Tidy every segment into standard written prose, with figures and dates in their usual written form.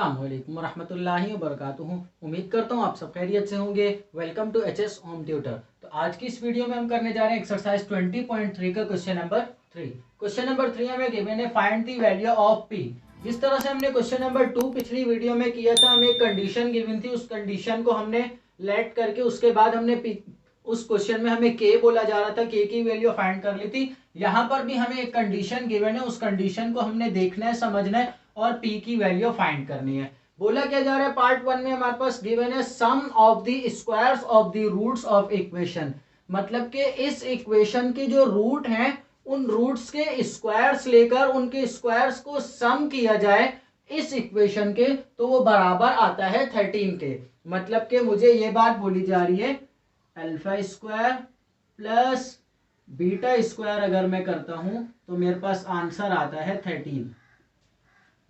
अस्सलामुअलैकुम वरहमतुल्लाहि वबरकातुहू। उम्मीद करता हूँ आप सब खैरियत से होंगे। Welcome to HS home tutor. तो आज की इस वीडियो में हम करने जा रहे हैं एक्सरसाइज 20.3 का क्वेश्चन नंबर 3। क्वेश्चन नंबर 3 हमें गिवन है find the value of P. जिस तरह से हमने क्वेश्चन नंबर 2 पिछली वीडियो में किया था, हमें एक कंडीशन गिवन थी, उस कंडीशन को हमने लेट करके उसके बाद हमने उस क्वेश्चन में हमें के बोला जा रहा था, के की वैल्यू फाइंड कर ली थी। यहाँ पर भी हमें एक कंडीशन गिवन है, उस कंडीशन को हमने देखना है, समझना है और पी की वैल्यू फाइंड करनी है। बोला क्या जा रहा है, पार्ट 1 में हमारे पास गिवन है sum of the squares of the roots of equation. मतलब कि इस इक्वेशन के जो रूट हैं उन रूट्स के स्क्वायर्स लेकर उनके स्क्वायर्स को सम किया जाए इस इक्वेशन के, तो वो बराबर आता है 13 के। मतलब कि मुझे ये बात बोली जा रही है alpha square plus beta square अगर मैं करता हूं तो मेरे पास आंसर आता है 13।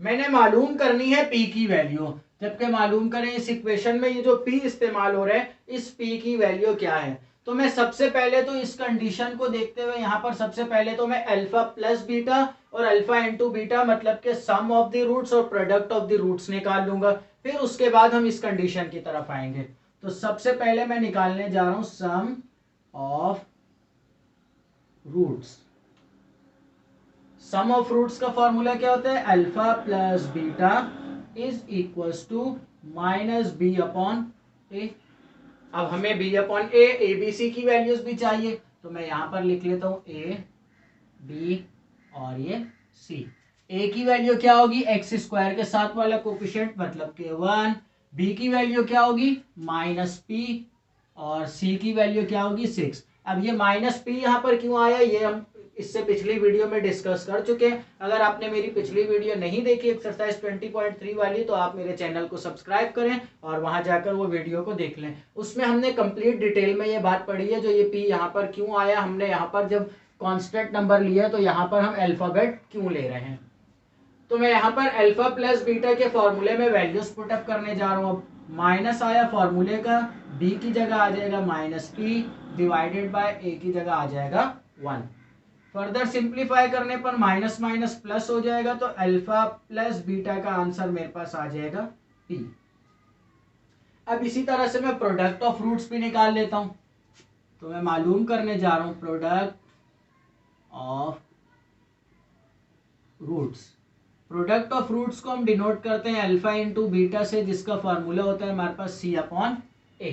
मैंने मालूम करनी है पी की वैल्यू। जबकि मालूम करें इस इक्वेशन में ये जो पी इस्तेमाल हो रहा है, इस पी की वैल्यू क्या है। तो मैं सबसे पहले तो इस कंडीशन को देखते हुए यहाँ पर सबसे पहले तो मैं अल्फा प्लस बीटा और अल्फा इंटू बीटा मतलब के सम ऑफ द रूट्स और प्रोडक्ट ऑफ द रूट्स निकाल लूंगा। फिर उसके बाद हम इस कंडीशन की तरफ आएंगे। तो सबसे पहले मैं निकालने जा रहा हूं sum of roots. Sum of roots का फॉर्मूला क्या होता है, alpha plus beta is equals to minus B upon A. अब हमें B upon A B C की वैल्यूज भी चाहिए, तो मैं यहां पर लिख लेता हूं ए बी और ये सी। ए की वैल्यू क्या होगी, एक्स स्क्वायर के साथ वाला कोफिशिएंट मतलब के 1। बी की वैल्यू क्या होगी माइनस पी और सी की वैल्यू क्या होगी 6। अब ये माइनस पी यहाँ पर क्यों आया, ये हम इससे पिछली वीडियो में डिस्कस कर चुके हैं। अगर आपने मेरी पिछली वीडियो नहीं देखी एक्सरसाइज 20.3 वाली, तो आप मेरे चैनल को सब्सक्राइब करें और वहां जाकर वो वीडियो को देख लें। उसमें हमने कंप्लीट डिटेल में ये बात पढ़ी है, जो ये पी यहाँ पर क्यों आया, हमने यहाँ पर जब कांस्टेंट नंबर लिया तो यहाँ पर हम अल्फाबेट क्यों ले रहे हैं। तो मैं यहाँ पर अल्फा प्लस बीटा के फॉर्मूले में वैल्यूज पुटअप करने जा रहा हूँ। माइनस आया फॉर्मूले का, बी की जगह आ जाएगा माइनस पी डिवाइडेड बाय ए की जगह आ जाएगा 1। फर्दर सिंप्लीफाई करने पर माइनस माइनस प्लस हो जाएगा, तो अल्फा प्लस बीटा का आंसर मेरे पास आ जाएगा पी। अब इसी तरह से मैं प्रोडक्ट ऑफ रूट्स भी निकाल लेता हूं। तो मैं मालूम करने जा रहा हूं product of roots. Product of roots को हम डिनोट करते हैं अल्फा इंटू बीटा से, जिसका फॉर्मूला होता है हमारे पास सी अपॉन ए।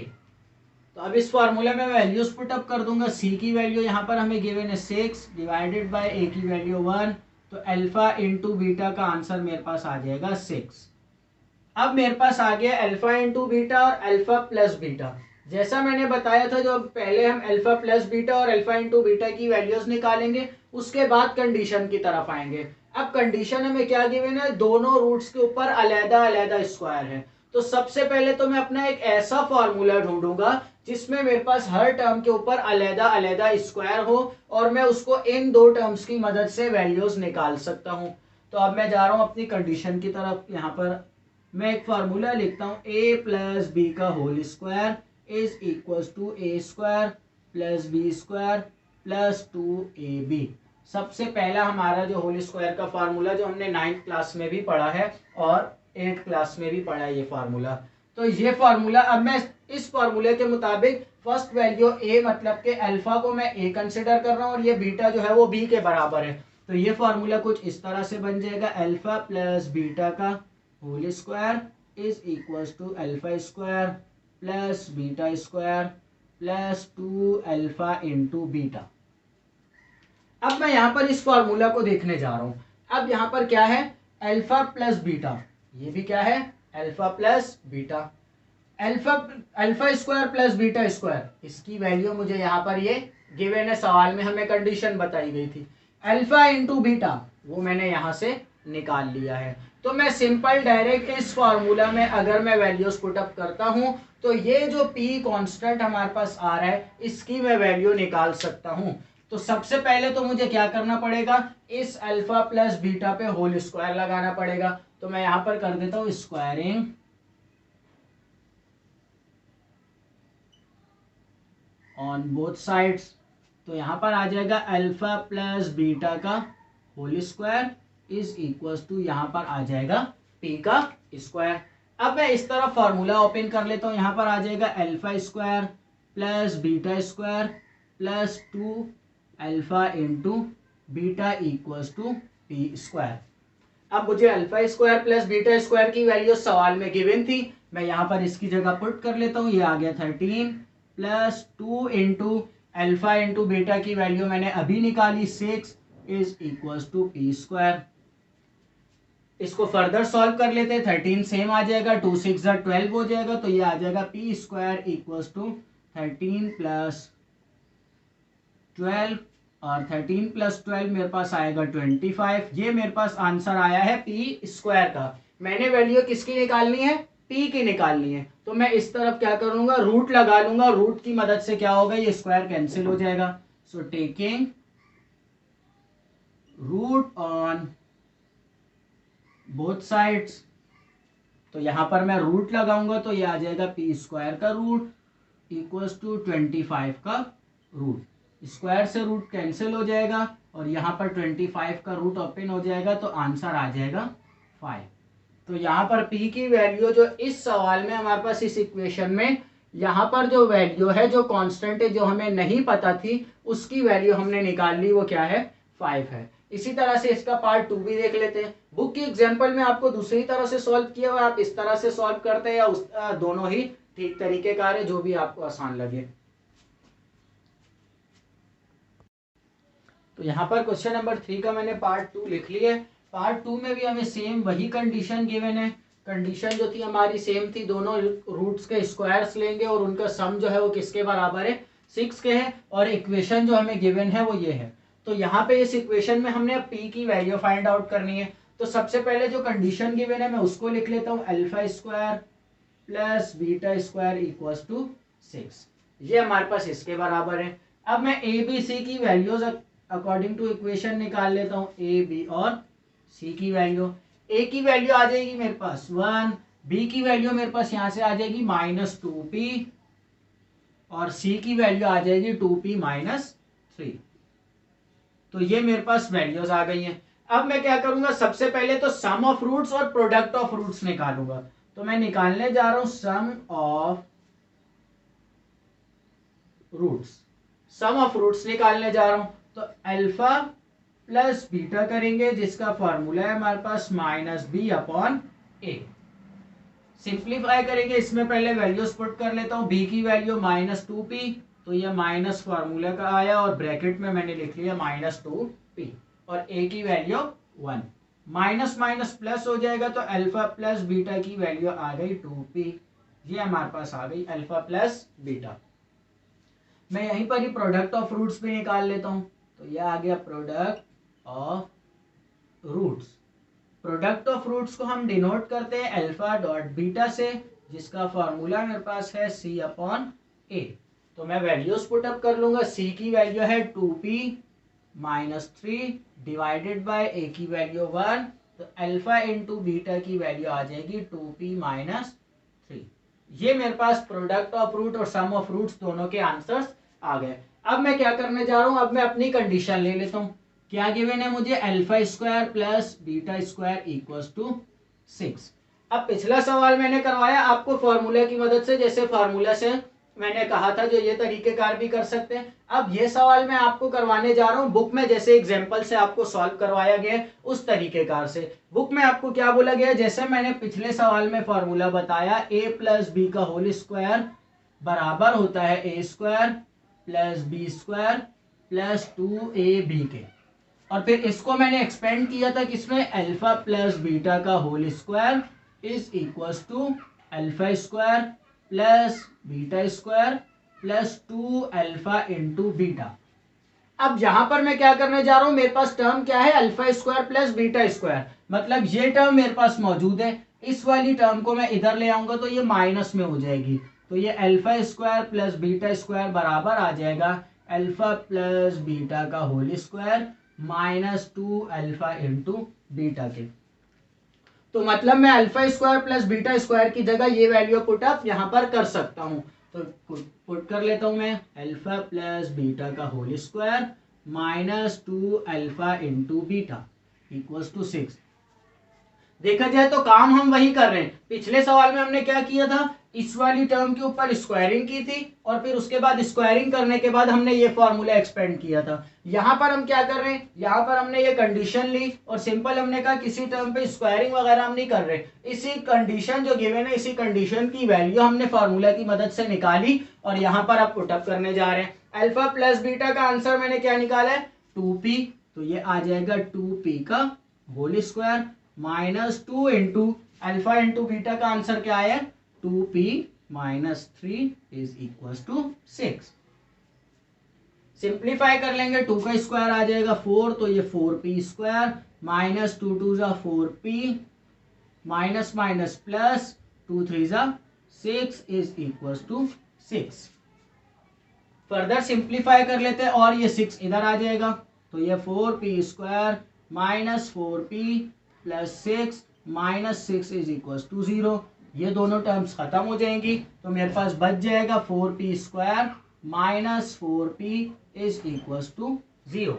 तो अब इस फॉर्मूला में वैल्यूज पुटअप कर दूंगा। सी की वैल्यू यहाँ पर हमें गिवन है 6 डिवाइडेड बाय ए की वैल्यू 1, तो अल्फा इंटू बीटा का आंसर मेरे पास आ जाएगा 6। अब मेरे पास आ गया अल्फा इंटू बीटा और अल्फा प्लस बीटा। जैसा मैंने बताया था, जो पहले हम अल्फा प्लस बीटा और अल्फा इंटू बीटा की वैल्यूज निकालेंगे, उसके बाद कंडीशन की तरफ आएंगे। अब कंडीशन हमें क्या गिवन है, दोनों रूट्स के ऊपर अलग अलग स्क्वायर है। तो सबसे पहले तो मैं अपना एक ऐसा फॉर्मूला ढूंढूंगा जिसमें मेरे पास हर टर्म के ऊपर अलग अलग स्क्वायर हो और मैं उसको इन दो टर्म्स की मदद से वैल्यूज निकाल सकता हूं। तो अब मैं जा रहा हूं अपनी कंडीशन की तरफ। यहाँ पर मैं एक फार्मूला लिखता हूं, a प्लस बी का whole square is equals to A square plus B square plus 2ab। सबसे पहला हमारा जो होल स्क्वायर का फार्मूला, जो हमने 9th क्लास में भी पढ़ा है और 8th क्लास में भी पढ़ा है ये फार्मूला। तो ये फार्मूला, अब मैं इस फार्मूले के मुताबिक फर्स्ट वैल्यू a मतलब के अल्फा को मैं a कंसिडर कर रहा हूँ और ये बीटा जो है वो b के बराबर है। तो ये फार्मूला कुछ इस तरह से बन जाएगा, अल्फा प्लस बीटा का whole square is equals to alpha square plus beta square plus 2 alpha into beta. अब मैं यहां पर इस फॉर्मूला को देखने जा रहा हूं। अब यहां पर क्या है, अल्फा प्लस बीटा, ये भी क्या है alpha plus beta. Alpha square plus beta square, इसकी वैल्यू मुझे यहां पर ये गिवन है, सवाल में हमें कंडीशन बताई गई थी। अल्फा इंटू बीटा वो मैंने यहां से निकाल लिया है। तो मैं सिंपल डायरेक्ट इस फॉर्मूला में अगर मैं वैल्यूज पुटअप करता हूं, तो ये जो p कांस्टेंट हमारे पास आ रहा है, इसकी मैं वैल्यू निकाल सकता हूं। तो सबसे पहले तो मुझे क्या करना पड़ेगा, इस अल्फा प्लस बीटा पे होल स्क्वायर लगाना पड़ेगा। तो मैं यहां पर कर देता हूं स्क्वायरिंग ऑन बोथ साइड्स। तो यहां पर आ जाएगा अल्फा प्लस बीटा का whole square is equals to, यहां पर आ जाएगा पी का स्क्वायर। अब मैं इस तरफ फॉर्मूला ओपन कर लेता हूँ, यहाँ पर आ जाएगा alpha square plus beta square plus 2 alpha into beta equals to P square. अब मुझे alpha square plus beta square की वैल्यू सवाल में गिवन थी, मैं यहाँ पर इसकी जगह पुट कर लेता हूँ। ये आ गया 13 plus 2 into alpha into beta की वैल्यू मैंने अभी निकाली 6 is equals to P square. इसको फर्दर सॉल्व कर लेते हैं, 13 सेम आ जाएगा, 2 6 12 हो जाएगा, तो ये आ जाएगा P square equals to 13 plus 12 और 13 प्लस 12 मेरे पास आएगा 25। ये मेरे पास आंसर आया है पी स्क्वायर का। मैंने वैल्यू किसकी निकालनी है, पी की निकालनी है, तो मैं इस तरफ क्या करूंगा, रूट लगा लूंगा। रूट की मदद से क्या होगा, ये स्क्वायर कैंसिल हो जाएगा। So taking root on both sides, तो यहां पर मैं रूट लगाऊंगा तो ये आ जाएगा पी स्क्वायर का रूट इक्वल्स टू 25 का रूट। स्क्वायर से रूट कैंसिल हो जाएगा और यहाँ पर 25 का रूट ओपन हो जाएगा, तो आंसर आ जाएगा 5। तो यहाँ पर p की वैल्यू जो इस सवाल में हमारे पास इस इक्वेशन में यहाँ पर जो वैल्यू है, जो कांस्टेंट है, जो हमें नहीं पता थी, उसकी वैल्यू हमने निकाल ली, वो क्या है, 5 है। इसी तरह से इसका पार्ट 2 भी देख लेते हैं। बुक की एग्जाम्पल में आपको दूसरी तरह से सॉल्व किया हुआ, आप इस तरह से सॉल्व करते हैं या उस दोनों ही ठीक तरीके का है, जो भी आपको आसान लगे। तो यहाँ पर क्वेश्चन नंबर 3 का मैंने पार्ट 2 लिख लिया है। पार्ट 2 में भी हमें सेम वही कंडीशन गिवन है। कंडीशन जो थी हमारी सेम थी, दोनों रूट्स के स्क्वायर्स लेंगे और उनका सम जो है वो किसके बराबर है, 6 के है, और इक्वेशन जो हमें गिवन है वो ये है। तो यहाँ पे इस इक्वेशन में हमने पी की वैल्यू फाइंड आउट करनी है। तो सबसे पहले जो कंडीशन गिवन है मैं उसको लिख लेता हूँ, alpha square plus beta square equals to 6। ये हमारे पास इसके बराबर है। अब मैं ए बी सी की वैल्यूज अकॉर्डिंग टू इक्वेशन निकाल लेता हूँ, ए बी और सी की वैल्यू। ए की वैल्यू आ जाएगी मेरे पास 1, बी की वैल्यू मेरे पास यहाँ से आ जाएगी -2p और सी की वैल्यू आ जाएगी 2p - 3। तो ये मेरे पास वैल्यूज आ गई हैं। अब मैं क्या करूंगा, सबसे पहले तो सम ऑफ रूट्स और प्रोडक्ट ऑफ रूट्स निकालूंगा। तो मैं निकालने जा रहा हूं sum of roots. Sum of roots निकालने जा रहा हूं, तो अल्फा प्लस बीटा करेंगे, जिसका फॉर्मूला है हमारे पास -b/a। सिंप्लीफाई करेंगे, इसमें पहले वैल्यूज पुट कर लेता हूं। b की वैल्यू -2p, तो ये माइनस फार्मूला का आया और ब्रैकेट में मैंने लिख लिया -2p, और a की वैल्यू 1। माइनस माइनस प्लस हो जाएगा, तो अल्फा प्लस बीटा की वैल्यू आ गई 2p। ये हमारे पास आ गई अल्फा प्लस बीटा। मैं यहीं पर ही प्रोडक्ट ऑफ रूट्स भी निकाल लेता हूं, तो ये आ गया product of roots. Product of roots को हम डिनोट करते हैं अल्फा डॉट बीटा से, जिसका फॉर्मूला मेरे पास है c/a। तो मैं वैल्यूज पुट अप कर लूंगा। c की वैल्यू है 2p - 3 डिवाइडेड बाय a की वैल्यू 1, तो अल्फा इंटू बीटा की वैल्यू आ जाएगी 2p - 3। ये मेरे पास प्रोडक्ट ऑफ रूट और सम ऑफ रूट्स दोनों के आंसर्स आ गए। अब मैं क्या करने जा रहा हूं, अब मैं अपनी कंडीशन ले लेता हूं। क्या गिवन है मुझे, alpha square plus beta square equals to 6। अब पिछला सवाल मैंने करवाया आपको फॉर्मूला की मदद से, जैसे फॉर्मूला से मैंने कहा था, जो ये तरीकेकार भी कर सकते हैं। अब ये सवाल मैं आपको करवाने जा रहा हूं बुक में, जैसे एग्जांपल से आपको सॉल्व करवाया गया है उस तरीकेकार से। बुक में आपको क्या बोला गया है, जैसे मैंने पिछले सवाल में फॉर्मूला बताया, a प्लस बी का होल स्क्वायर बराबर होता है a square plus B square plus 2ab के। और फिर इसको मैंने एक्सपेंड किया था किसमें, अल्फा प्लस बीटा का whole square is equals to alpha square plus beta square plus 2 alpha into beta. अब यहां पर मैं क्या करने जा रहा हूं, मेरे पास टर्म क्या है, alpha square plus beta square, मतलब ये टर्म मेरे पास मौजूद है। इस वाली टर्म को मैं इधर ले आऊंगा तो ये माइनस में हो जाएगी, तो ये alpha square plus beta square बराबर आ जाएगा अल्फा प्लस बीटा का whole square -2 alpha into beta के। तो मतलब मैं alpha square plus beta square की जगह ये वैल्यू पुट अप यहाँ पर कर सकता हूँ। तो पुट कर लेता हूँ मैं, अल्फा प्लस बीटा का whole square -2 alpha into beta equals to 6। देखा जाए तो काम हम वही कर रहे हैं। पिछले सवाल में हमने क्या किया था, इस वाली टर्म के ऊपर स्क्वायरिंग की थी और फिर उसके बाद स्क्वायरिंग करने के बाद हमने ये फॉर्मूला एक्सपेंड किया था। यहाँ पर हम क्या कर रहे हैं, यहाँ पर हमने ये कंडीशन ली और सिंपल हमने कहा किसी टर्म पे स्क्वायरिंग वगैरह हम नहीं कर रहे, इसी कंडीशन जो गिवन है इसी कंडीशन की वैल्यू हमने फॉर्मूला की मदद से निकाली और यहाँ पर आप पुटअप करने जा रहे हैं। अल्फा प्लस बीटा का आंसर मैंने क्या निकाला है, 2p, तो ये आ जाएगा 2p का whole square minus 2 into alpha into beta का आंसर क्या है, 2p minus 3 is equal to 6। Simplify कर लेंगे, 2 का स्क्वायर आ जाएगा 4, तो ये 4p स्क्वायर माइनस 2 2 जा 4p माइनस माइनस प्लस 2 3 जा 6 is equal to 6। Further simplify कर लेते हैं और ये 6 इधर आ जाएगा, तो ये 4p square minus 4p plus 6 minus 6 is equal to 0। ये दोनों टर्म्स खत्म हो जाएंगी तो मेरे पास बच जाएगा 4p square minus 4p is equal to 0।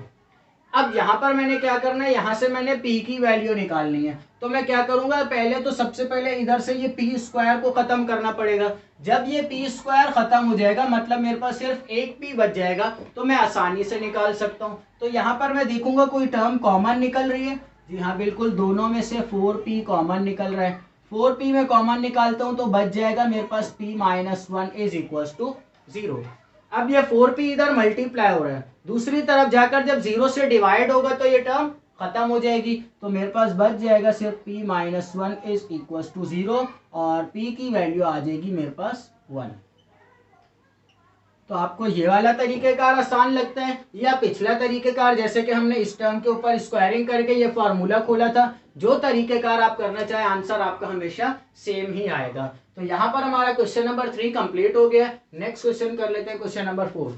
अब यहाँ पर मैंने क्या करना है, यहाँ से मैंने p की वैल्यू निकालनी है, तो मैं क्या करूंगा, पहले तो सबसे पहले इधर से ये p स्क्वायर को खत्म करना पड़ेगा। जब ये p स्क्वायर खत्म हो जाएगा मतलब मेरे पास सिर्फ एक p बच जाएगा, तो मैं आसानी से निकाल सकता हूँ। तो यहाँ पर मैं देखूंगा कोई टर्म कॉमन निकल रही है, जी हाँ बिल्कुल, दोनों में से 4p कॉमन निकल रहा है। 4p में कॉमन निकालता हूँ तो बच जाएगा मेरे पास p minus 1 is equal to 0। अब ये 4p इधर मल्टीप्लाई हो रहा है, दूसरी तरफ जाकर जब 0 से डिवाइड होगा तो ये टर्म खत्म हो जाएगी, तो मेरे पास बच जाएगा सिर्फ p minus 1 is equal to 0 और p की वैल्यू आ जाएगी मेरे पास 1। तो आपको ये वाला तरीकेकार आसान लगता है या पिछला तरीकेकार, जैसे कि हमने इस टर्म के ऊपर स्क्वायरिंग करके ये फॉर्मूला खोला था, जो तरीकेकार आप करना चाहे आंसर आपका हमेशा सेम ही आएगा। तो यहाँ पर हमारा क्वेश्चन नंबर 3 कंप्लीट हो गया। नेक्स्ट क्वेश्चन कर लेते हैं, क्वेश्चन नंबर 4।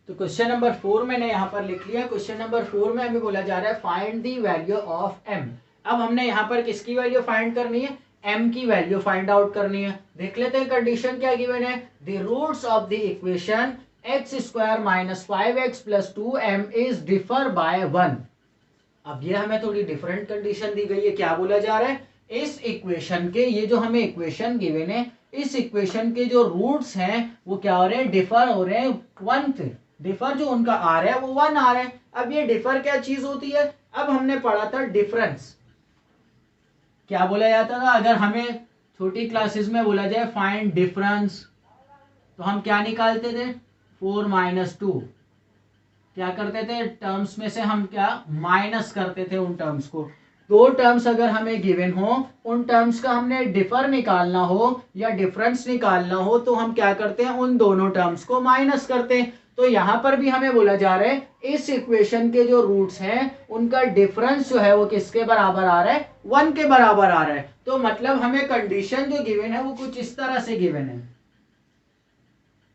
तो क्वेश्चन नंबर 4 मैंने यहाँ पर लिख लिया। क्वेश्चन नंबर 4 में हमें बोला जा रहा है find the value of m। अब हमने यहाँ पर किसकी वैल्यू फाइंड करनी है, m की वैल्यू फाइंड आउट करनी है। देख लेते हैं कंडीशन क्या गिवन है, the roots of the equation x square minus 5x plus 2m is differ by 1। अब ये हमें थोड़ी डिफरेंट कंडीशन दी गई है। क्या बोला जा रहा है, इस इक्वेशन के, ये जो हमें इक्वेशन गिवन है, इस इक्वेशन के जो रूट्स हैं वो क्या हो रहे हैं, डिफर हो रहे हैं 1 से। डिफर जो उनका आ रहा है वो 1 आ रहा है। अब ये डिफर क्या चीज होती है, अब हमने पढ़ा था डिफरेंस। क्या बोला जाता था, अगर हमें छोटी क्लासेस में बोला जाए फाइंड डिफरेंस, तो हम क्या निकालते थे, 4 माइनस 2। क्या करते थे, टर्म्स में से हम क्या माइनस करते थे उन टर्म्स को। दो टर्म्स अगर हमें गिवन हो, उन टर्म्स का हमने डिफर निकालना हो या डिफरेंस निकालना हो, तो हम क्या करते हैं, उन दोनों टर्म्स को माइनस करते हैं। तो यहाँ पर भी हमें बोला जा रहा है इस इक्वेशन के जो रूट्स हैं उनका डिफरेंस जो है वो किसके बराबर आ रहा है, 1 के बराबर आ रहा है। तो मतलब हमें कंडीशन जो गिवन है वो कुछ इस तरह से गिवन है।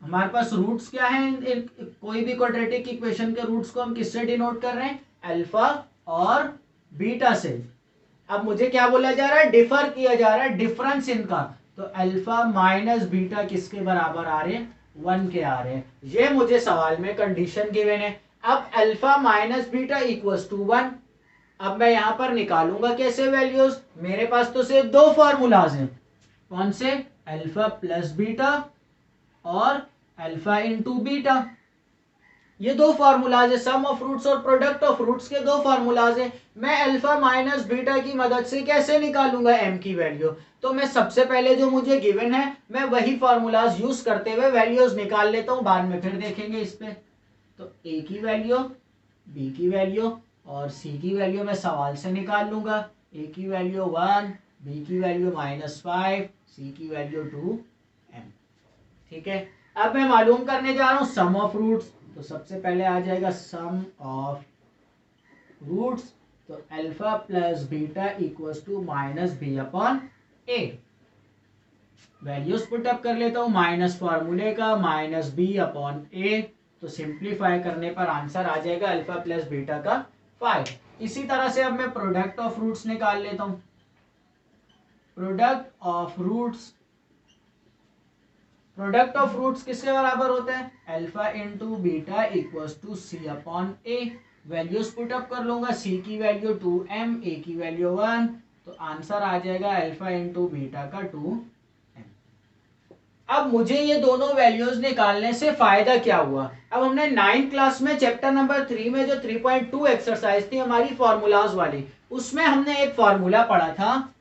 हमारे पास रूट्स क्या है, कोई भी क्वाड्रेटिक इक्वेशन के रूट्स को हम किससे डिनोट कर रहे हैं, अल्फा और बीटा से। अब मुझे क्या बोला जा रहा है, डिफर किया जा रहा है डिफरेंस इनका, तो अल्फा माइनस बीटा किसके बराबर आ रहे हैं, 1 के आ रहे हैं। ये मुझे सवाल में कंडीशन गिवन है। अब alpha minus beta equals to 1। अब मैं यहां पर निकालूंगा कैसे वैल्यूज, मेरे पास तो सिर्फ दो फॉर्मूलाज हैं, कौन से, अल्फा प्लस बीटा और अल्फा इंटू बीटा। ये दो फार्मूलाज है, सम ऑफ रूट्स और प्रोडक्ट ऑफ रूट्स के दो फार्मूलाज है। मैं अल्फा माइनस बीटा की मदद से कैसे निकालूंगा m की वैल्यू, तो मैं सबसे पहले जो मुझे गिवन है मैं वही फार्मूलाज यूज करते हुए वैल्यूज निकाल लेता हूं, बाद में फिर देखेंगे इस पे। तो a की वैल्यू, b की वैल्यू और c की वैल्यू मैं सवाल से निकाल लूंगा। a की वैल्यू 1, b की वैल्यू -5, c की वैल्यू 2m। ठीक है, अब मैं मालूम करने जा रहा हूं सम ऑफ रूट्स। तो सबसे पहले आ जाएगा सम ऑफ रूट्स, तो alpha plus beta equals to minus B upon A. Values put up कर लेता हूं, माइनस फॉर्मूले का माइनस बी अपॉन ए, तो सिंप्लीफाई करने पर आंसर आ जाएगा अल्फा प्लस बीटा का 5। इसी तरह से अब मैं प्रोडक्ट ऑफ रूट्स निकाल लेता हूं। Product of roots, product of roots किसके बराबर होता है, alpha into beta equals to C upon A. Values put up कर लूंगा, सी की वैल्यू 2m, ए की वैल्यू 1, तो आंसर आ जाएगा अल्फा इंटू बीटा का 2m। अब मुझे ये दोनों वैल्यूज निकालने से फायदा क्या हुआ? अब हमने 9th क्लास में चैप्टर नंबर 3 में जो 3.2 एक्सरसाइज थी हमारी फॉर्मूलाज वाली, उसमें हमने एक फॉर्मूला पढ़ा था,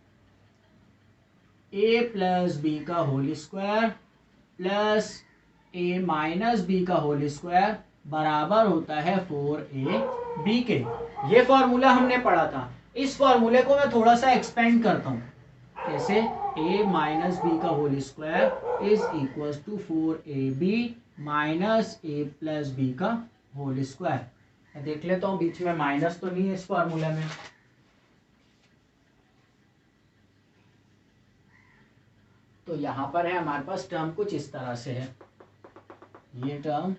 a प्लस बी का whole square plus a minus B का होल स्क्वायर बराबर होता है 4ab के। ये फॉर्मूला हमने पढ़ा था। इस फॉर्मूले को मैं थोड़ा सा एक्सपेंड करता हूं। कैसे? a माइनस बी का whole square is equal to 4ab minus a plus B का होल स्क्वायर। देख लेता हूं बीच में माइनस तो नहीं है इस फॉर्मूला में। तो यहां पर है हमारे पास टर्म कुछ इस तरह से है, ये टर्म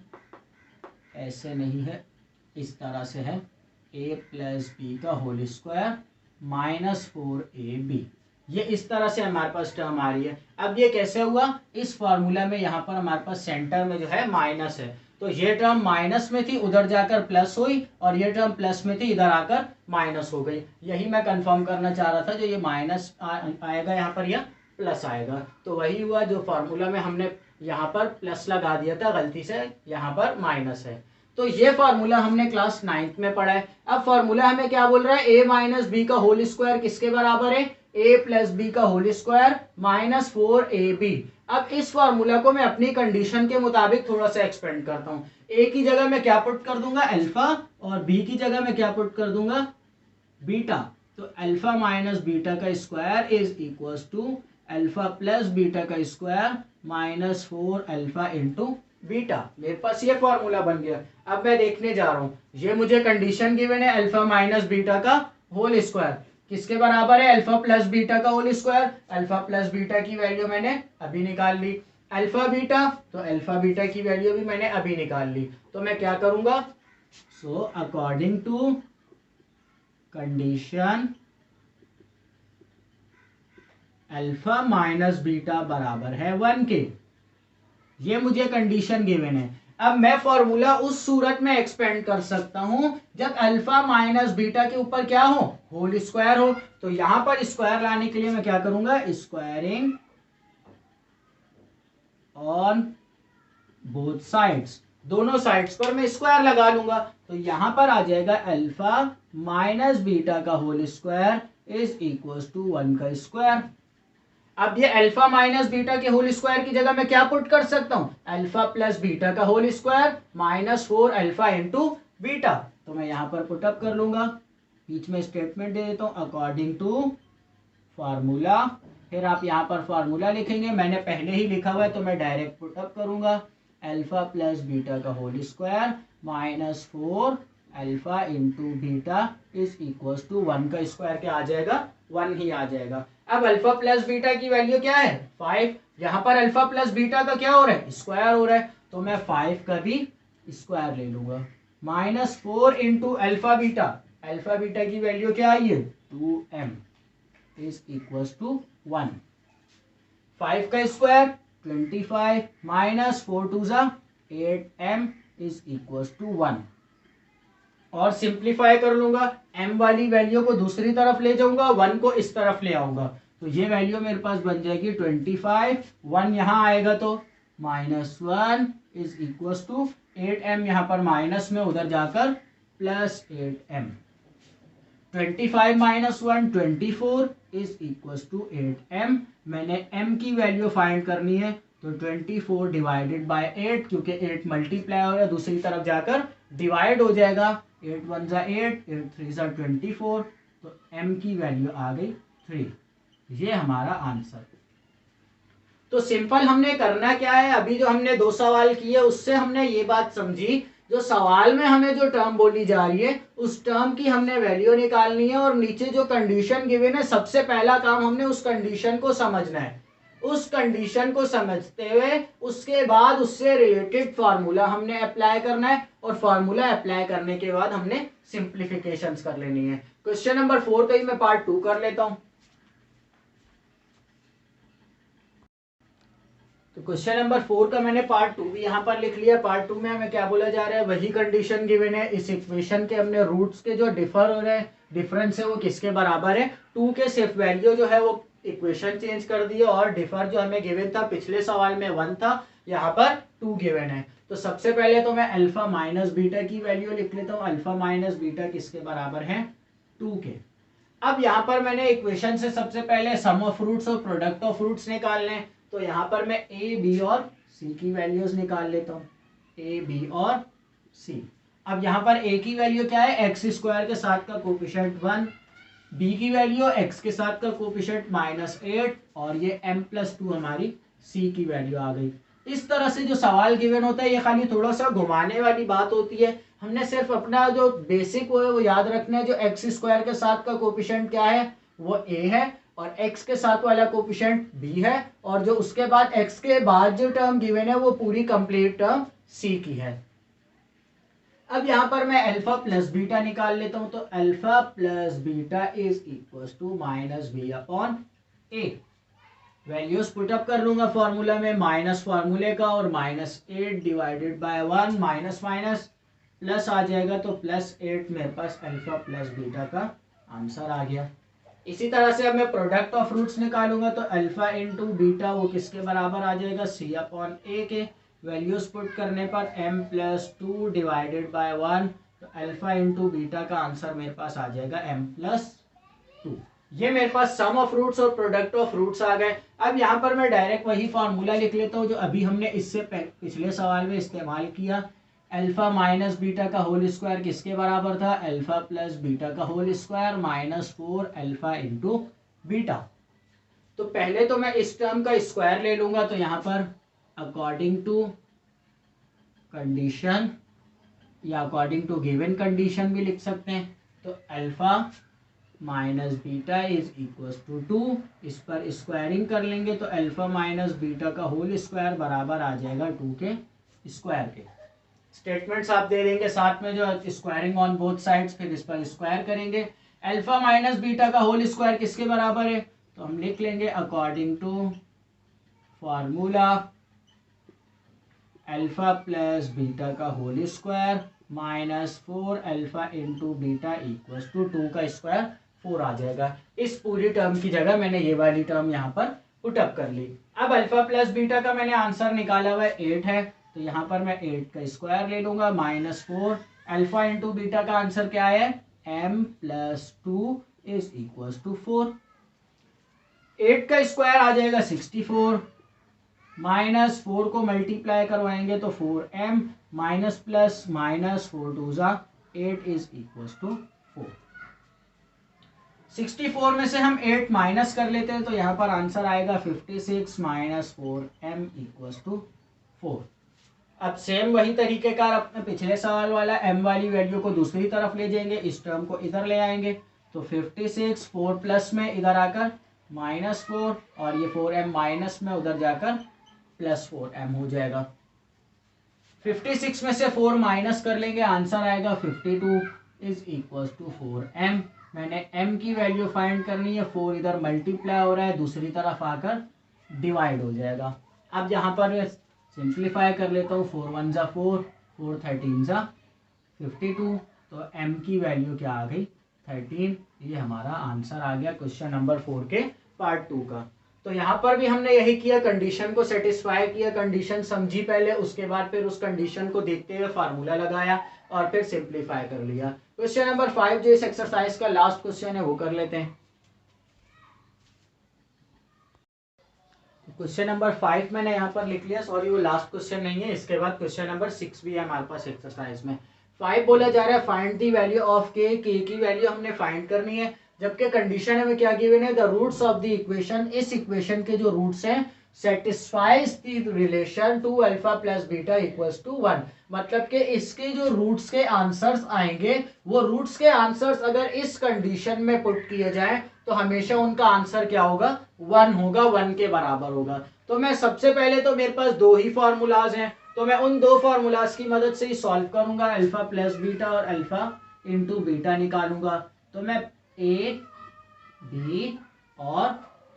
ऐसे नहीं है, इस तरह से है, a प्लस बी का होल स्क्वायर माइनस 4ab, ये इस तरह से हमारे पास टर्म आ रही है। अब ये कैसे हुआ? इस फॉर्मूला में यहाँ पर हमारे पास सेंटर में जो है माइनस है, तो ये टर्म माइनस में थी, उधर जाकर प्लस हुई, और ये टर्म प्लस में थी, इधर आकर माइनस हो गई। यही मैं कंफर्म करना चाह रहा था, जो ये माइनस आएगा यहाँ पर या प्लस आएगा। तो वही हुआ, जो फॉर्मूला में हमने यहाँ पर प्लस लगा दिया था गलती से, यहाँ पर माइनस है। तो ये फॉर्मूला हमने क्लास 9th में पढ़ा है। अब फॉर्मूला हमें क्या बोल रहा है? a माइनस बी का होल स्क्वायर किसके बराबर है? a प्लस बी का होल स्क्वायर माइनस 4ab। अब इस फॉर्मूला को मैं अपनी कंडीशन के मुताबिक थोड़ा सा एक्सपेंड करता हूँ। a की जगह मैं क्या पुट कर दूंगा? अल्फा, और b की जगह मैं क्या पुट कर दूंगा? बीटा। तो अल्फा माइनस बीटा का square is equal to alpha plus beta का square minus 4 alpha into beta. मेरे पास ये फॉर्मूला बन गया। अब मैं देखने जा रहा हूं, ये मुझे कंडीशन गिवन है अल्फा माइनस बीटा का होल स्क्वायर किसके बराबर है? अल्फा प्लस बीटा का whole square. Alpha plus beta की वैल्यू मैंने अभी निकाल ली। अल्फा बीटा, तो अल्फा बीटा की वैल्यू भी मैंने अभी निकाल ली। तो मैं क्या करूंगा? So according to condition alpha minus beta बराबर है 1 के, ये मुझे कंडीशन गिवन है। अब मैं फॉर्मूला उस सूरत में एक्सपेंड कर सकता हूं जब अल्फा माइनस बीटा के ऊपर क्या हो? होल स्क्वायर हो। तो यहां पर स्क्वायर लाने के लिए मैं क्या करूंगा? स्क्वायरिंग ऑन बोथ साइड्स, दोनों साइड्स पर मैं स्क्वायर लगा लूंगा। तो यहां पर आ जाएगा अल्फा माइनस बीटा का whole square is equal to 1 का स्क्वायर। अब ये अल्फा माइनस बीटा के होल स्क्वायर की जगह मैं क्या पुट कर सकता हूं? अल्फा प्लस बीटा का whole square minus 4 alpha into beta. तो मैं यहां पर पुटअप कर लूंगा, बीच में स्टेटमेंट दे देता हूं अकॉर्डिंग टू फार्मूला, फिर आप यहां पर फार्मूला लिखेंगे। मैंने पहले ही लिखा हुआ है तो मैं डायरेक्ट पुटअप करूंगा। अल्फा प्लस बीटा का whole square minus 4 alpha into beta is equal to 1 का स्क्वायर क्या आ जाएगा? 1 ही आ जाएगा। अब अल्फा प्लस बीटा की वैल्यू क्या है? 5। यहां पर अल्फा प्लस बीटा का क्या हो रहा है? स्क्वायर हो रहा है, तो मैं 5 का भी स्क्वायर ले लूंगा। Minus 4 into alpha beta, alpha beta की वैल्यू क्या आई है? 2m is equal to 1। 5 का स्क्वायर 25 माइनस 4 टू जा 8m इज इक्वल टू 1। और सिंप्लीफाई कर लूंगा, m वाली वैल्यू को दूसरी तरफ ले जाऊंगा, 1 को इस तरफ ले आऊंगा, तो ये वैल्यू मेरे पास बन जाएगी 25। 1 यहां आएगा तो minus 1 is equal to 8m, यहां पर माइनस में उधर जाकर plus 8m। 25 minus 1 24 is equal to 8m। मैंने m की वैल्यू फाइंड करनी है, तो 24 डिवाइडेड बाय 8, क्योंकि 8 मल्टीप्लाई हो रहा है दूसरी तरफ जाकर डिवाइड हो जाएगा। 8 1 जा 8, 8 3 जा 24, तो m की वैल्यू आ गई 3। ये हमारा आंसर। तो सिंपल हमने करना क्या है, अभी जो हमने 2 सवाल किए उससे हमने ये बात समझी, जो सवाल में हमें जो टर्म बोली जा रही है उस टर्म की हमने वैल्यू निकालनी है, और नीचे जो कंडीशन गिवन है सबसे पहला काम हमने उस कंडीशन को समझना है। उस कंडीशन को समझते हुए उसके बाद उससे रिलेटेड फार्मूला हमने अप्लाई करना है, और फार्मूला अप्लाई करने के बाद हमने सिंप्लीफिकेशंस कर लेनी है। क्वेश्चन नंबर 4 का ही मैं पार्ट 2 कर लेता हूं। तो क्वेश्चन नंबर 4 का मैंने पार्ट 2 भी यहाँ पर लिख लिया। पार्ट 2 में हमें क्या बोला जा रहा है, वही कंडीशन गिवन है। इस इक्वेशन के हमने रूट्स के जो डिफर हो रहे हैं, डिफरेंस है वो किसके बराबर है, 2 के सिर्फ वैल्यू जो है वो इक्वेशन चेंज कर दी है, और डिफर जो हमें गिवन था पिछले सवाल में 1 था, यहाँ पर 2 गिवन है। तो सबसे पहले तो मैं अल्फा माइनस बीटा की वैल्यू लिख लेता हूँ। अल्फा माइनस बीटा किसके बराबर है, 2 के। अब यहाँ पर मैंने इक्वेशन से सबसे पहले सम ऑफ रूट्स और प्रोडक्ट ऑफ रूट्स निकालने हैं। तो यहाँ पर मैं ए बी और सी की वैल्यूज निकाल लेता हूँ, ए बी और सी। अब यहाँ पर ए की वैल्यू क्या है, एक्स स्क्वायर के साथ का कोफिशिएंट 1, बी की वैल्यू एक्स के साथ का कोफिशिएंट -8, और ये m+2 हमारी सी की वैल्यू आ गई। इस तरह से जो सवाल गिवन होता है ये खाली थोड़ा सा घुमाने वाली बात होती है। हमने सिर्फ अपना जो बेसिक वो है वो याद रखना है। जो एक्स स्क्वायर के साथ का कोफिशिएंट क्या है, वो ए है, और x के साथ वाला कोफिशिएंट b है, और जो उसके बाद x के बाद जो टर्म गिवन है वो पूरी कंप्लीट टर्म c की है। अब यहाँ पर मैं अल्फा प्लस बीटा निकाल लेता हूं। तो alpha plus beta is equal to -b/a। Values put up कर लूंगा फॉर्मूला में, माइनस फॉर्मूले का और -8 divided by 1, minus minus plus आ जाएगा, तो +8 मेरे पास अल्फा प्लस बीटा का आंसर आ गया। इसी तरह से अब मैं प्रोडक्ट ऑफ रूट्स निकालूंगा। तो अल्फा इंटू बीटा वो किसके बराबर आ जाएगा, c/a के। वैल्यूज पुट करने पर m+2 डिवाइडेड बाय 1, तो अल्फा इंटू बीटा का आंसर मेरे पास आ जाएगा m+2। ये मेरे पास सम ऑफ रूट्स और प्रोडक्ट ऑफ रूट्स आ गए। अब यहाँ पर मैं डायरेक्ट वही फॉर्मूला लिख लेता हूँ जो अभी हमने इससे पिछले सवाल में इस्तेमाल किया। अल्फा माइनस बीटा का होल स्क्वायर किसके बराबर था, अल्फा प्लस बीटा का whole square -4 alpha into beta. तो पहले तो मैं इस टर्म का स्क्वायर ले लूंगा। तो यहाँ पर अकॉर्डिंग टू कंडीशन या अकॉर्डिंग टू गिवन कंडीशन भी लिख सकते हैं। तो alpha minus beta is equal to 2, इस पर स्क्वायरिंग कर लेंगे तो अल्फा माइनस बीटा का होल स्क्वायर बराबर आ जाएगा 2 के स्क्वायर के। स्टेटमेंट्स आप दे देंगे साथ में, जो स्क्वायरिंग ऑन बोथ साइड्स, फिर इस पर स्क्वायर करेंगे। अल्फा माइनस बीटा का होल स्क्वायर किसके बराबर है, तो हम लिख लेंगे according to formula alpha plus beta का whole square -4 alpha into beta equal to 2 का स्क्वायर 4 आ जाएगा। इस पूरी टर्म की जगह मैंने ये वाली टर्म यहाँ पर पुटअप कर ली। अब अल्फा प्लस बीटा का मैंने आंसर निकाला हुआ है 8 है, तो यहाँ पर मैं 8 का स्क्वायर ले लूंगा -4 अल्फा इंटू बीटा का आंसर क्या है, m+2 इज इक्वल टू 4। 8 का स्क्वायर आ जाएगा 64, -4 को मल्टीप्लाई करवाएंगे तो 4m, minus plus minus 4 2 8 is equal to 4। 64 में से हम 8 माइनस कर लेते हैं तो यहाँ पर आंसर आएगा 56 -4m इक्वल टू 4। अब सेम वही तरीकेकार अपने पिछले सवाल वाला m वाली वैल्यू को दूसरी तरफ ले जाएंगे, इस टर्म को इधर ले आएंगे। तो 56 4 प्लस में इधर आकर -4, और ये 4m माइनस में उधर जाकर +4m हो जाएगा। 56 में से 4 माइनस कर लेंगे, आंसर आएगा 52 इज इक्वल टू 4m। मैंने m की वैल्यू फाइंड करनी है, 4 इधर मल्टीप्लाई हो रहा है, दूसरी तरफ आकर डिवाइड हो जाएगा। अब यहाँ पर सिंप्लीफाई कर लेता हूँ, 4 1 ज़ा 4, 4 13 ज़ा 52, तो m की वैल्यू क्या आ गई 13। ये हमारा आंसर आ गया क्वेश्चन नंबर 4 के पार्ट 2 का। तो यहाँ पर भी हमने यही किया, कंडीशन को सेटिस्फाई किया, कंडीशन समझी पहले, उसके बाद फिर उस कंडीशन को देखते हुए फार्मूला लगाया और फिर सिंप्लीफाई कर लिया। क्वेश्चन नंबर 5 जो इस एक्सरसाइज का लास्ट क्वेश्चन है वो कर लेते हैं। क्वेश्चन नंबर 5 मैंने यहाँ पर लिख लिया, सॉरी वो लास्ट क्वेश्चन नहीं है, इसके बाद क्वेश्चन नंबर 6 भी है हमारे पास एक्सरसाइज में। 5 बोला जा रहा है फाइंड दी वैल्यू ऑफ के की वैल्यू हमने फाइंड करनी है, जबकि कंडीशन हमें क्या गिवन है, the roots of the equation, इस इक्वेशन के जो रूट्स हैं satisfies the relation to alpha plus beta equals to 1। मतलब कि इसके जो रूट्स के आंसर्स आएंगे, वो रूट्स के आंसर्स अगर इस कंडीशन में पुट किए जाए तो हमेशा उनका आंसर क्या होगा, 1 होगा, 1 के बराबर होगा। तो मैं सबसे पहले तो मेरे पास 2 ही फॉर्मूलाज हैं, तो मैं उन 2 फॉर्मूलाज की मदद से ही सॉल्व करूंगा, अल्फा प्लस बीटा और अल्फा इंटू बीटा निकालूंगा। तो मैं ए बी और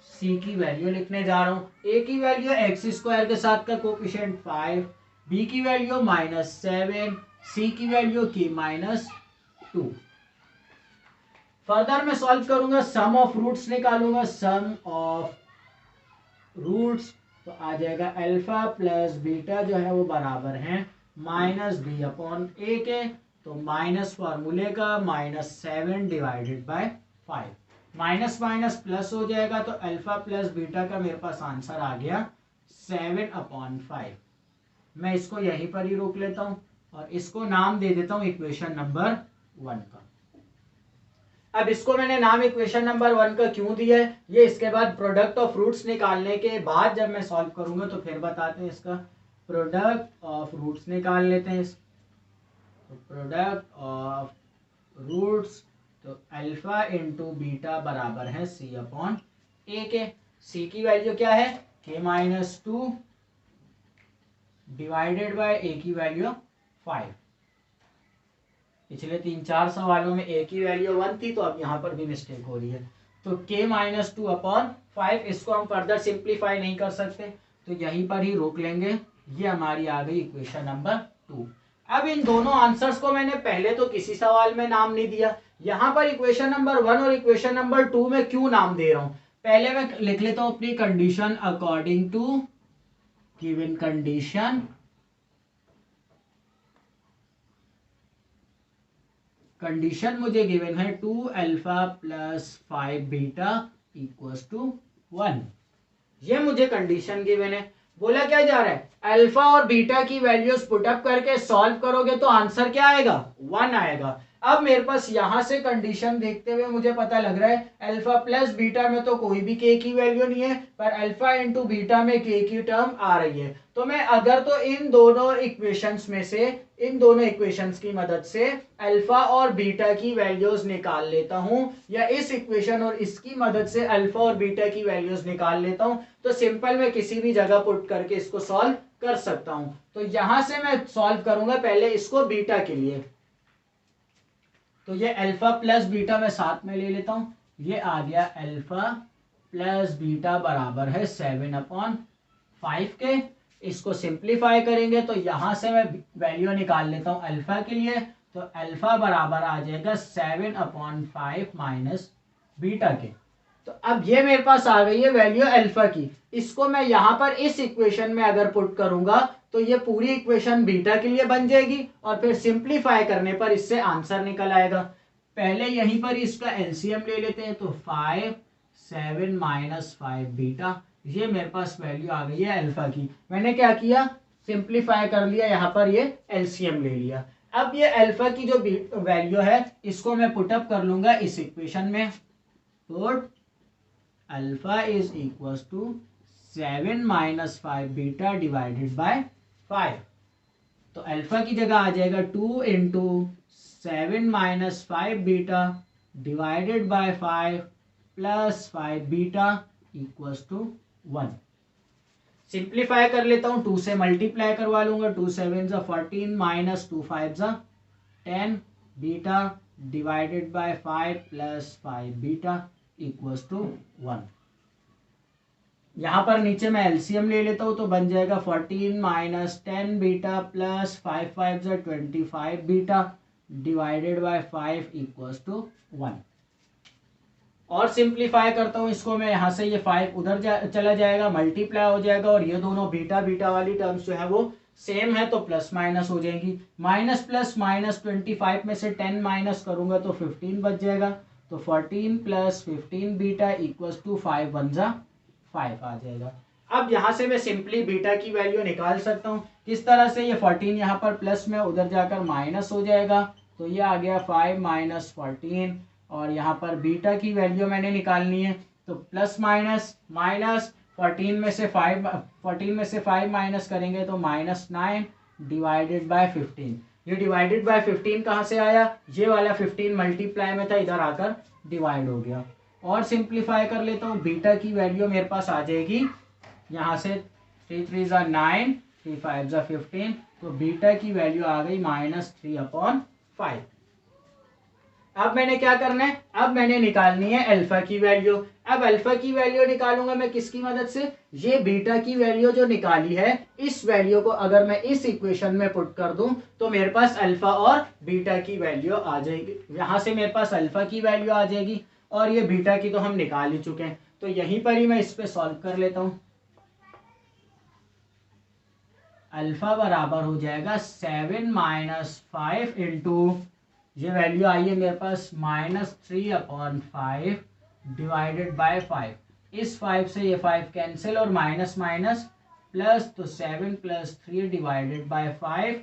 सी की वैल्यू लिखने जा रहा हूं। ए की वैल्यू एक्स स्क्वायर के साथ का कोफिशिएंट 5, बी की वैल्यू -7, सी की वैल्यू की -2। फर्दर मैं सॉल्व करूंगा, सम ऑफ रूट्स निकालूंगा। सम ऑफ रूट्स तो आ जाएगा अल्फा प्लस बीटा जो है वो बराबर है -b/a के। तो माइनस फार्मूले का -7 divided by 5, minus minus plus हो जाएगा। तो अल्फा प्लस बीटा का मेरे पास आंसर आ गया 7/5। मैं इसको यहीं पर ही रोक लेता हूं और इसको नाम दे देता हूं इक्वेशन नंबर 1 का। अब इसको मैंने नाम इक्वेशन नंबर 1 का क्यों दिया है, ये इसके बाद प्रोडक्ट ऑफ रूट्स निकालने के बाद जब मैं सॉल्व करूंगा तो फिर बताते हैं। इसका प्रोडक्ट ऑफ रूट्स निकाल लेते हैं। तो प्रोडक्ट ऑफ रूट्स तो अल्फा इंटू बीटा बराबर है c/a के। c की वैल्यू क्या है k-2 डिवाइडेड बाय a की वैल्यू 5। पिछले 3-4 सवालों में a की वैल्यू 1 थी, तो अब यहाँ पर भी मिस्टेक हो रही है। तो k-2/5, इसको हम फर्दर सिंप्लीफाई नहीं कर सकते, तो यहीं पर ही रोक लेंगे। ये हमारी आ गई इक्वेशन नंबर 2। अब इन दोनों आंसर्स को मैंने पहले तो किसी सवाल में नाम नहीं दिया, यहाँ पर इक्वेशन नंबर 1 और इक्वेशन नंबर 2 में क्यों नाम दे रहा हूं। पहले मैं लिख लेता हूं अपनी condition. According to given condition, condition मुझे गिवन है 2 alpha plus 5 beta equals to 1। ये मुझे कंडीशन गिवन है। बोला क्या जा रहा है, अल्फा और बीटा की वैल्यूज पुटअप करके सॉल्व करोगे तो आंसर क्या आएगा 1 आएगा। अब मेरे पास यहां से कंडीशन देखते हुए मुझे पता लग रहा है अल्फा प्लस बीटा में तो कोई भी के की वैल्यू नहीं है, पर अल्फा इंटू बीटा में के की टर्म आ रही है। तो मैं अगर तो इन दोनों इक्वेशंस में से, इन दोनों इक्वेशंस की मदद से अल्फा और बीटा की वैल्यूज निकाल लेता हूं, या इस इक्वेशन और इसकी मदद से अल्फा और बीटा की वैल्यूज निकाल लेता हूं, तो सिंपल मैं किसी भी जगह पुट करके इसको सॉल्व कर सकता हूं। तो यहां से मैं सॉल्व करूंगा पहले इसको बीटा के लिए। तो ये अल्फा प्लस बीटा मैं साथ में ले लेता हूं। ये आ गया अल्फा प्लस बीटा बराबर है 7/5 के। इसको सिंप्लीफाई करेंगे तो यहां से मैं वैल्यू निकाल लेता हूं अल्फा के लिए। तो अल्फा बराबर आ जाएगा 7/5 माइनस बीटा के। तो अब ये मेरे पास आ गई है वैल्यू अल्फा की। इसको मैं यहां पर इस इक्वेशन में अगर पुट करूंगा तो ये पूरी इक्वेशन बीटा के लिए बन जाएगी, और फिर सिंप्लीफाई करने पर इससे आंसर निकल आएगा। पहले यहीं पर इसका एलसीएम ले लेते हैं। तो 5 7 माइनस 5 बीटा, ये मेरे पास वैल्यू आ गई है अल्फा की। मैंने क्या किया, सिंप्लीफाई कर लिया, यहाँ पर ये एलसीएम ले लिया। अब ये अल्फा की जो वैल्यू है इसको मैं पुटअप कर लूंगा इस इक्वेशन में। Put alpha is equals to 7 minus 5 beta divided by 5। तो अल्फा की जगह आ जाएगा 2 into 7 minus 5 beta divided by 5 plus 5 beta equals to 1। Simplify कर लेता हूं, 2 से मल्टीप्लाई करवा लूंगा। 2 7 जा 14 माइनस 2 5 जा 10 beta divided by 5 plus 5 beta equals to 1। यहां पर नीचे मैं एलसीएम ले लेता हूं, तो बन जाएगा 14 माइनस 10 बीटा प्लस 5 5 जा 25 beta divided by 5 equals to 1। और सिंप्लीफाई करता हूं इसको मैं, यहां से ये 5 उधर चला जाएगा, मल्टीप्लाई हो जाएगा, और ये दोनों बीटा बीटा वाली टर्म्स जो है वो सेम है, तो प्लस माइनस हो जाएंगी। माइनस प्लस माइनस 25 में से 10 माइनस करूंगा तो 15 बच जाएगा। तो 14 प्लस 15 बीटा इक्वल्स टू 5 1 जा 5 आ जाएगा। अब यहां से मैं सिंपली बीटा की वैल्यू निकाल सकता हूं। किस तरह से, ये 14 यहाँ पर प्लस में, उधर जाकर माइनस हो जाएगा, तो ये आ गया 5 माइनस 14, और यहाँ पर बीटा की वैल्यू मैंने निकालनी है। तो प्लस माइनस माइनस 14 में से 5 माइनस करेंगे तो -9 डिवाइडेड बाय 15। ये डिवाइडेड बाय 15 कहाँ से आया, ये वाला 15 मल्टीप्लाई में था, इधर आकर डिवाइड हो गया। और सिंप्लीफाई कर लेता हूँ, बीटा की वैल्यू मेरे पास आ जाएगी यहाँ से 3 3 जा 9, 3 5 जा 15, तो बीटा की वैल्यू आ गई -3/5। अब मैंने क्या करना है, अब मैंने निकालनी है अल्फा की वैल्यू। अब अल्फा की वैल्यू निकालूंगा मैं किसकी मदद से, ये बीटा की वैल्यू जो निकाली है इस वैल्यू को अगर मैं इस इक्वेशन में पुट कर दूं तो मेरे पास अल्फा और बीटा की वैल्यू आ जाएगी। यहां से मेरे पास अल्फा की वैल्यू आ जाएगी और ये बीटा की तो हम निकाल ही चुके हैं, तो यहीं पर ही मैं इस पे सॉल्व कर लेता हूं। अल्फा बराबर हो जाएगा 7 - 5 इंटू ये वैल्यू आई है मेरे पास -3/5 डिवाइडेड बाय 5। इस 5 से ये 5 कैंसिल और माइनस माइनस प्लस, तो 7 + 3 डिवाइडेड बाय 5,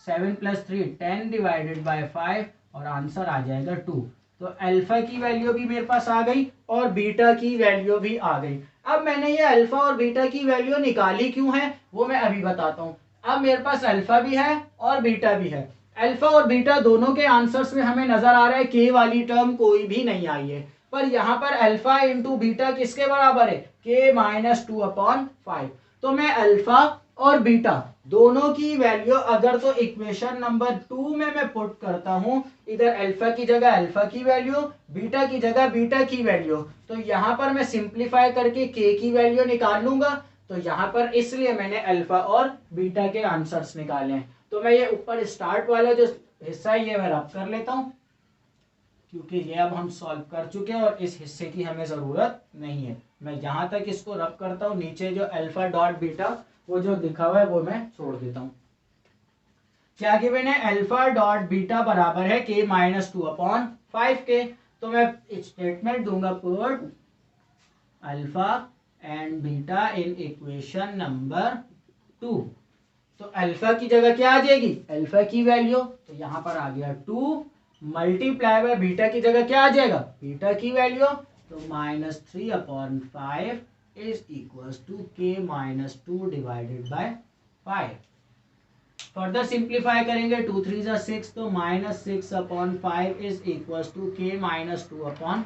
7 + 3 10 डिवाइडेड बाय 5 और आंसर आ जाएगा 2। तो अल्फा की वैल्यू भी मेरे पास आ गई और बीटा की वैल्यू भी आ गई। अब मैंने ये अल्फा और बीटा की वैल्यू निकाली क्यों है वो मैं अभी बताता हूँ। अब मेरे पास अल्फा भी है और बीटा भी है। अल्फा और बीटा दोनों के आंसर्स में हमें नजर आ रहा है के वाली टर्म कोई भी नहीं आई है, पर यहाँ पर अल्फा इंटू बीटा किसके बराबर है, के -2/5। तो मैं अल्फा और बीटा दोनों की वैल्यू अगर तो इक्वेशन नंबर 2 में मैं पुट करता हूं, इधर अल्फा की जगह अल्फा की वैल्यू, बीटा की जगह बीटा की वैल्यू, तो यहां पर मैं सिंप्लीफाई करके के की वैल्यू निकाल लूंगा। तो यहां पर इसलिए मैंने अल्फा और बीटा के आंसर्स निकाले हैं। तो मैं ये ऊपर स्टार्ट वाला जो हिस्सा है ये मैं रब कर लेता हूं, क्योंकि ये अब हम सॉल्व कर चुके हैं और इस हिस्से की हमें जरूरत नहीं है। मैं यहां तक इसको रब करता हूं, नीचे जो अल्फा डॉट बीटा वो जो लिखा हुआ है वो मैं छोड़ देता हूं। क्या गिवन है, अल्फा डॉट बीटा बराबर है के -2/5 के। तो मैं स्टेटमेंट दूंगा put alpha and beta in equation number 2। तो अल्फा की जगह क्या आ जाएगी, अल्फा की वैल्यू, तो यहां पर आ गया 2 मल्टीप्लाई बाय बीटा की जगह क्या आ जाएगा, बीटा की वैल्यू, तो -3/5 इज इक्वल्स टू के -2 डिवाइडेड बाय 5। फर्दर सिंप्लीफाई करेंगे 2 3 जा 6, तो -6/5 इज इक्वल्स टू के -2/5।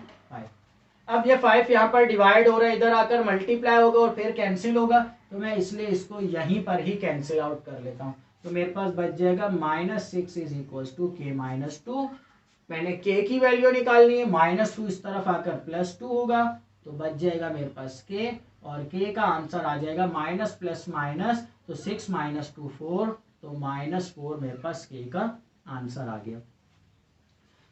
अब ये 5 यहाँ पर डिवाइड हो रहा है, इधर आकर मल्टीप्लाई होगा और फिर कैंसिल होगा, तो मैं इसलिए इसको यहीं पर ही कैंसिल आउट कर लेता हूँ। तो मेरे पास बच जाएगा -6 इज इक्वल्स टू के -2। मैंने के की वैल्यू निकालनी है, -2 इस तरफ आकर +2 होगा, तो बच जाएगा मेरे पास के, और के का आंसर आ जाएगा माइनस प्लस माइनस, तो 6 - 2 4, तो -4 मेरे पास के का आंसर आ गया।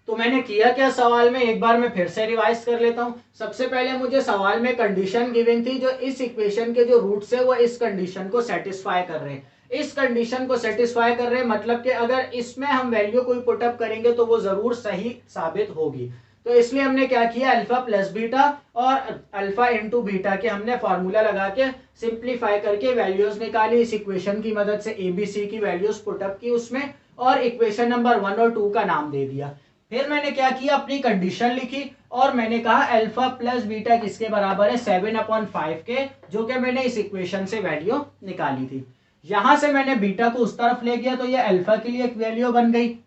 तो मैंने किया क्या सवाल में, एक बार मैं फिर से रिवाइज कर लेता हूं। सबसे पहले मुझे सवाल में कंडीशन गिवन थी, जो इस इक्वेशन के जो रूट्स है वो इस कंडीशन को सेटिस्फाई कर रहे हैं। इस कंडीशन को सेटिस्फाई कर रहे हैं मतलब कि अगर इसमें हम वैल्यू कोई पुटअप करेंगे तो वो जरूर सही साबित होगी। तो इसलिए हमने क्या किया, अल्फा प्लस बीटा और अल्फा इंटू बीटा के हमने फॉर्मूला लगा के सिंप्लीफाई करके वैल्यूज निकाली। इस इक्वेशन की मदद से एबीसी की वैल्यूज पुटअप की उसमें, और इक्वेशन नंबर 1 और 2 का नाम दे दिया। फिर मैंने क्या किया, अपनी कंडीशन लिखी और मैंने कहा अल्फा प्लस बीटा किसके बराबर है, 7/5 के, जो कि मैंने इस इक्वेशन से वैल्यू निकाली थी। यहां से मैंने बीटा को उस तरफ ले गया, तो ये अल्फा के लिए एक वैल्यू बन गई।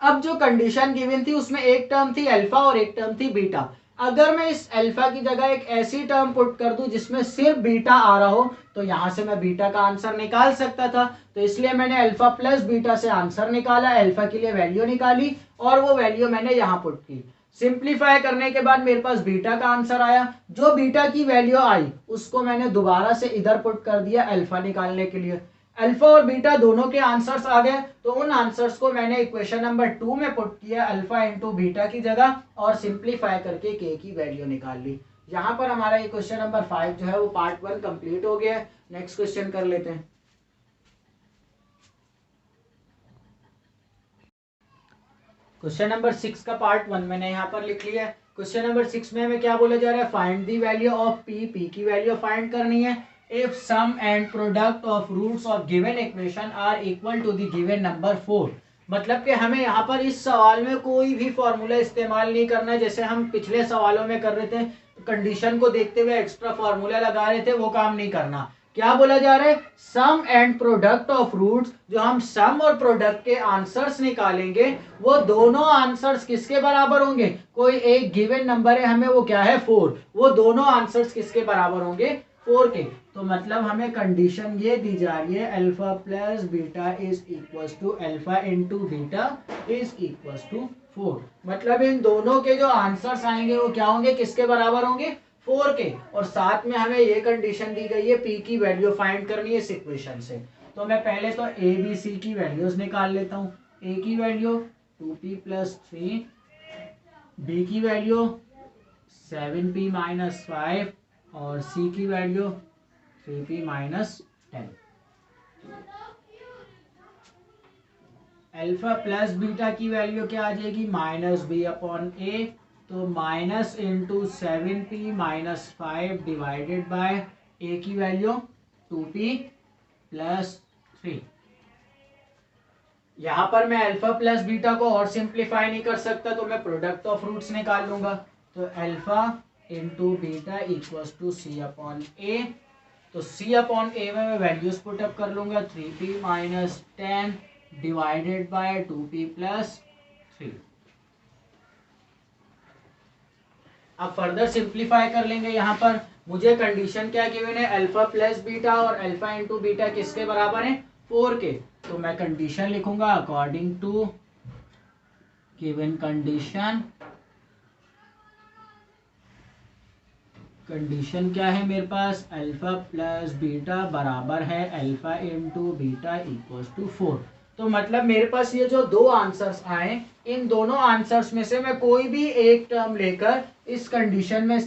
अब जो कंडीशन गिवन थी उसमें एक टर्म थी अल्फा और एक टर्म थी बीटा। अगर मैं इस अल्फा की जगह एक ऐसी टर्म पुट कर दूं जिसमें सिर्फ बीटा आ रहा हो, तो यहां से मैं बीटा का आंसर निकाल सकता था। तो इसलिए मैंने अल्फा प्लस बीटा से आंसर निकाला, अल्फा के लिए वैल्यू निकाली और वो वैल्यू मैंने यहां पुट की। सिंप्लीफाई करने के बाद मेरे पास बीटा का आंसर आया। जो बीटा की वैल्यू आई उसको मैंने दोबारा से इधर पुट कर दिया अल्फा निकालने के लिए। अल्फा और बीटा दोनों के आंसर्स आ गए, तो उन आंसर्स को मैंने इक्वेशन नंबर 2 में पुट किया अल्फा इंटू बीटा की जगह, और सिंप्लीफाई करके के की वैल्यू निकाल ली। यहाँ पर हमारा ये क्वेश्चन नंबर 5 जो है वो पार्ट 1 कंप्लीट हो गया है। नेक्स्ट क्वेश्चन कर लेते हैं। क्वेश्चन नंबर 6 का पार्ट 1 मैंने यहाँ पर लिख लिया है। क्वेश्चन नंबर 6 में हमें क्या बोला जा रहा है, find the value of P, P की वैल्यू फाइंड करनी है if sum and product of roots of given equation are equal to the given number 4। मतलब कि हमें यहाँ पर इस सवाल में कोई भी फॉर्मूला इस्तेमाल नहीं करना है, जैसे हम पिछले सवालों में कर रहे थे, कंडीशन को देखते हुए एक्स्ट्रा फॉर्मूला लगा रहे थे, वो काम नहीं करना। क्या बोला जा रहा है, सम एंड प्रोडक्ट ऑफ रूट्स, जो हम सम और प्रोडक्ट के आंसर्स निकालेंगे वो दोनों आंसर्स किसके बराबर होंगे, कोई एक गिवन नंबर है हमें, वो क्या है 4, वो दोनों आंसर्स किसके बराबर होंगे 4 के। तो मतलब हमें कंडीशन ये दी जा रही है alpha plus beta is equals to alpha into beta is equals to 4। मतलब इन दोनों के जो आंसर्स आएंगे वो क्या होंगे, किसके बराबर होंगे, 4 के। और साथ में हमें ये कंडीशन दी गई है पी की वैल्यू फाइंड करनी है इस इक्वेशन से। तो मैं पहले तो ए बी सी की वैल्यूज निकाल लेता हूँ। ए की वैल्यू 2p+3, बी की वैल्यू 7p-5 और सी की value 3p-10। Alpha plus beta की वैल्यू क्या आ जाएगी, -b/a। तो -7p-5 डिवाइडेड बाय a की वैल्यू 2p+3। यहां पर मैं अल्फा प्लस बीटा को और सिंप्लीफाई नहीं कर सकता, तो मैं प्रोडक्ट ऑफ रूट्स निकाल लूंगा। तो alpha into beta equals to c/a। तो c/a में मैं वैल्यूज पुटअप कर लूंगा, 3p-10 डिवाइडेड बाय 2p+3। अब फर्दर सिंप्लीफाई कर लेंगे। यहाँ पर मुझे कंडीशन क्या गिवन है, अल्फा प्लस बीटा और अल्फा इंटू बीटा किसके बराबर है, 4 के। तो मैं कंडीशन लिखूंगा according to given condition. Condition क्या है मेरे पास, अल्फा प्लस बीटा बराबर है alpha into beta equals to 4। तो मतलब मेरे पास ये जो दो आंसर्स आए, इन दोनों आंसर्स में से मैं कोई भी एक टर्म लेकर इस कंडीशन में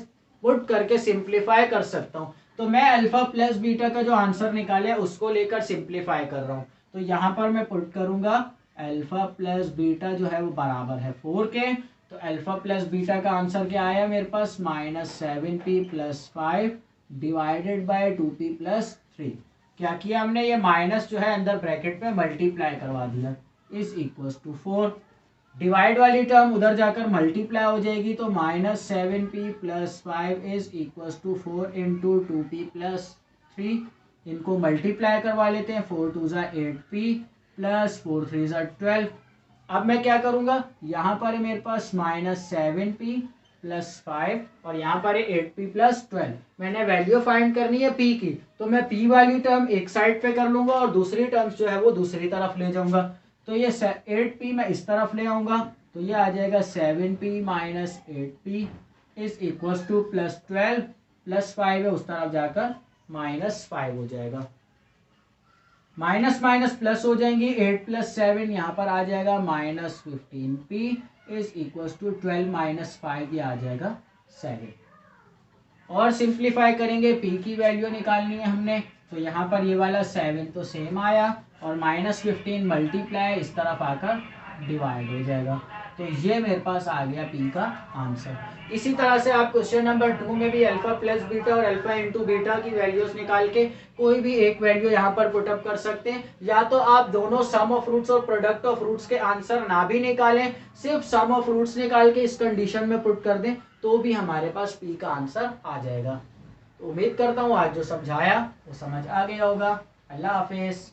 पुट करके सिंप्लीफाई कर सकता हूँ। तो मैं अल्फा प्लस बीटा का जो आंसर निकाले उसको लेकर सिंप्लीफाई कर रहा हूँ। तो यहाँ पर मैं पुट करूंगा अल्फा प्लस बीटा जो है वो बराबर है 4 के। तो अल्फा प्लस बीटा का आंसर क्या आया मेरे पास, -7p+5 डिवाइडेड बाय 2p+3। क्या किया हमने, ये माइनस जो है अंदर ब्रैकेट में मल्टीप्लाई करवा दिया, इज इक्वल्स टू 4। डिवाइड वाली टर्म उधर जाकर मल्टीप्लाई हो जाएगी, तो -7p+5 is equals to 4 into 2p+3। इनको मल्टीप्लाई करवा लेते हैं, 4 2 ज़ा 8p प्लस 4 3 ज़ा 12। अब मैं क्या करूंगा, यहाँ पर है मेरे पास -7p+5 और यहाँ पर है 8p+12। मैंने वैल्यू फाइंड करनी है p की, तो मैं p वाली टर्म एक साइड पे कर लूंगा और दूसरी टर्म्स जो है वो दूसरी तरफ ले जाऊंगा। तो ये 8p मैं इस तरफ ले आऊंगा, तो ये आ जाएगा 7p-8p इज इक्वल्स टू +12 +5 है उस तरफ जाकर -5 हो जाएगा। माइनस माइनस प्लस हो जाएंगी, 8+7 यहाँ पर आ जाएगा -15p इज इक्वल्स टू 12 - 5, ये आ जाएगा 7। और सिंप्लीफाई करेंगे, p की वैल्यू निकालनी है हमने। तो यहाँ पर ये वाला 7 तो सेम आया और -15 मल्टीप्लाई इस तरफ आकर डिवाइड हो जाएगा। तो ये मेरे पास आ गया p का आंसर। इसी तरह से आप क्वेश्चन नंबर 2 में भी अल्फा प्लस बीटा और अल्फा इंटू बीटा की वैल्यूज निकाल के कोई भी एक वैल्यू यहाँ पर पुटअप कर सकते हैं। या तो आप दोनों सम ऑफ रूट्स और प्रोडक्ट ऑफ रूट्स के आंसर ना भी निकालें, सिर्फ सम ऑफ रूट्स निकाल के इस कंडीशन में पुट कर दें, तो भी हमारे पास p का आंसर आ जाएगा। तो उम्मीद करता हूँ आज जो समझाया वो समझ आ गया होगा। अल्लाह हाफिज।